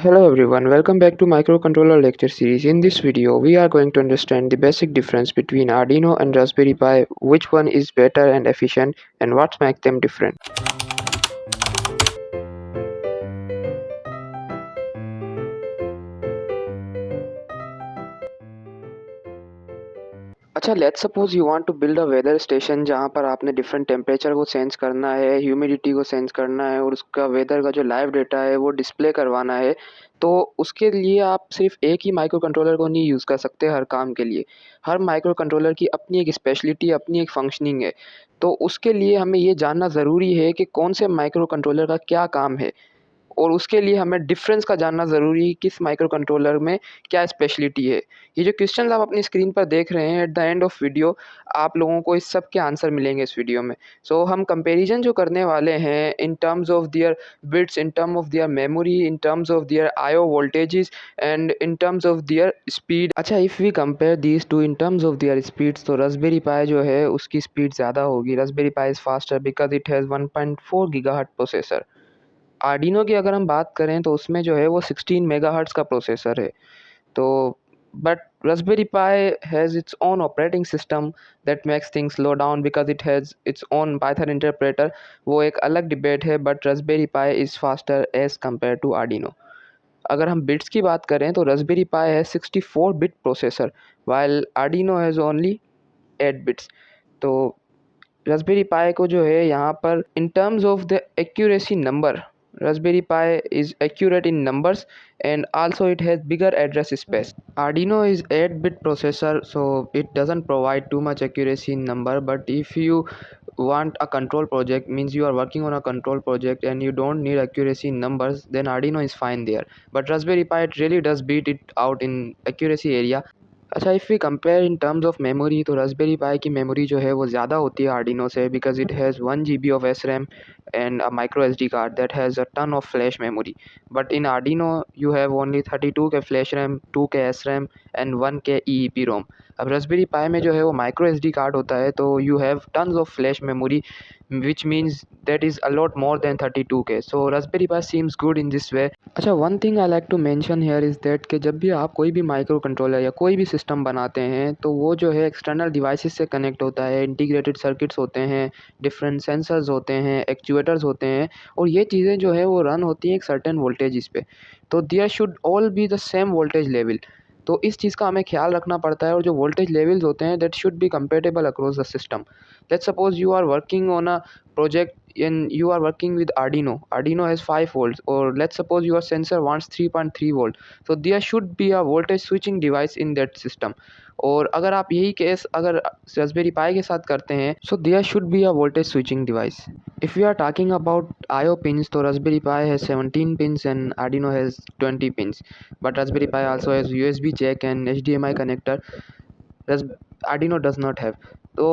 Hello everyone, welcome back to microcontroller lecture series. In this video, we are going to understand the basic difference between Arduino and Raspberry Pi, which one is better and efficient, and what makes them different. अच्छा, let's suppose you want to build a weather station जहाँ पर आपने different temperature को sense करना है, humidity को sense करना है और उसका वेदर का जो लाइव डेटा है वो डिस्प्ले करवाना है। तो उसके लिए आप सिर्फ एक ही माइक्रो कंट्रोलर को नहीं यूज़ कर सकते हर काम के लिए। हर माइक्रो कंट्रोलर की अपनी एक स्पेशलिटी, अपनी एक फंक्शनिंग है। तो उसके लिए हमें ये जानना ज़रूरी है कि कौन से माइक्रो कंट्रोलर का क्या काम है। और उसके लिए हमें डिफ़रेंस का जानना ज़रूरी है, किस माइक्रो कंट्रोलर में क्या स्पेशलिटी है। ये जो क्वेश्चंस आप अपनी स्क्रीन पर देख रहे हैं, at the end of video आप लोगों को इस सब के आंसर मिलेंगे इस वीडियो में। सो हम कंपैरिजन जो करने वाले हैं in terms of their bits, in terms of their memory, in terms of their IO voltages and in terms of their speed. अच्छा, if we compare these two in terms of their speeds, तो Raspberry Pi जो है उसकी speed ज़्यादा होगी। Raspberry Pi is faster because it has 1.4 gigahertz processor. Arduino की अगर हम बात करें तो उसमें जो है वो 16 मेगाहर्ट्ज़ का प्रोसेसर है। तो but Raspberry Pi has its own operating system that makes things slow down because it has its own Python interpreter. वो एक अलग डिबेट है, but Raspberry Pi is faster as compare to Arduino. अगर हम bits की बात करें तो रास्पबेरी पाई है 64 bit processor while Arduino has only 8 bits. तो रास्पबेरी पाई को जो है यहाँ पर इन terms of the accuracy number, Raspberry Pi is accurate in numbers and also it has bigger address space. Arduino is 8-bit processor, so it doesn't provide too much accuracy in number, but if you want a control project, means you are working on a control project and you don't need accuracy in numbers, then Arduino is fine there. But Raspberry Pi, it really does beat it out in accuracy area. अच्छा, if we compare in terms of memory, तो Raspberry Pi की memory जो है वो ज़्यादा होती है Arduino से, because it has 1 GB of S RAM and a micro S D card that has a ton of flash memory. But in Arduino you have only 32 K flash RAM, 2 के S RAM and 1 के ई E P ROM. अब Raspberry पाई में जो है वो micro S D card होता है, तो you have tons of flash memory which means that is a lot more than 32K. So Raspberry Pi seems good in this way. अच्छा, one thing I like to mention here is that कि जब भी आप कोई भी micro controller या कोई भी सिस्टम बनाते हैं तो वो जो है एक्सटर्नल डिवाइसेस से कनेक्ट होता है, इंटीग्रेटेड सर्किट्स होते हैं, डिफरेंट सेंसर्स होते हैं, एक्चुएटर्स होते हैं, और ये चीज़ें जो है वो रन होती हैं एक सर्टेन वोल्टेज पे। तो there should all be the same voltage level. तो इस चीज़ का हमें ख्याल रखना पड़ता है, और जो वोल्टेज लेवल्स होते हैं that should be compatible across the system. Let's suppose you are working on a project and you are working with Arduino has 5 volts, or let's suppose your sensor wants 3.3 volt, so there should be a voltage switching device in that system. और अगर आप यही case अगर Raspberry पाई के साथ करते हैं, so there should be a voltage switching device. If we are talking about IO pins, तो Raspberry pi has 17 pins and Arduino has 20 pins, but Raspberry Pi also has USB jack and HDMI connector. Arduino does not have. तो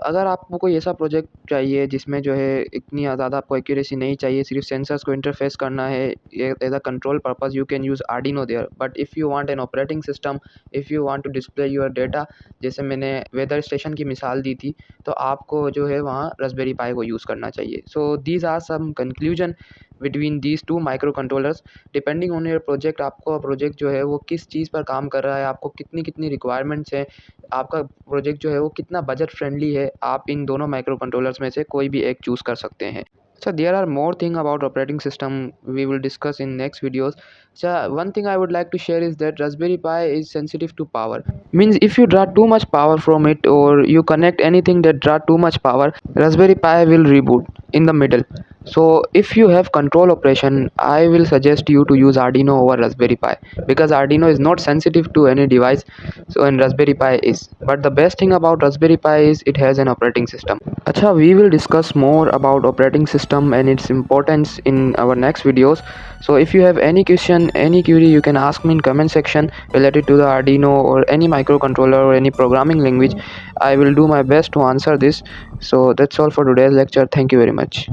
अगर आपको कोई ऐसा project चाहिए जिसमें जो है इतनी ज़्यादा आपको एक्यूरेसी नहीं चाहिए, सिर्फ सेंसर्स को इंटरफेस करना है as a control purpose, you can use Arduino there. But if you want an operating system, if you want to display your data, जैसे मैंने वेदर स्टेशन की मिसाल दी थी, तो आपको जो है वहाँ रास्पबेरी पाई को यूज़ करना चाहिए। So these are some conclusion between these two micro controllers. Depending on your project, आपको प्रोजेक्ट जो है वो किस चीज़ पर काम कर रहा है, आपको कितनी कितनी रिक्वायरमेंट्स है, आपका प्रोजेक्ट जो है वो कितना बजट फ्रेंडली है, आप इन दोनों माइक्रो कंट्रोलर्स में से कोई भी एक चूज़ कर सकते हैं। So there are more thing about operating system we will discuss in next videos. So one thing I would like to share is that Raspberry Pi is sensitive to power. Means if you draw too much power from it, or you connect anything that draw too much power, Raspberry Pi will reboot in the middle. So if you have control operation, I will suggest you to use Arduino over Raspberry Pi, because Arduino is not sensitive to any device, so and Raspberry Pi is. But the best thing about Raspberry Pi is it has an operating system. Acha, we will discuss more about operating system and its importance in our next videos. So if you have any question, any query, you can ask me in comment section related to the Arduino or any microcontroller or any programming language. I will do my best to answer this. So that's all for today's lecture. Thank you very much.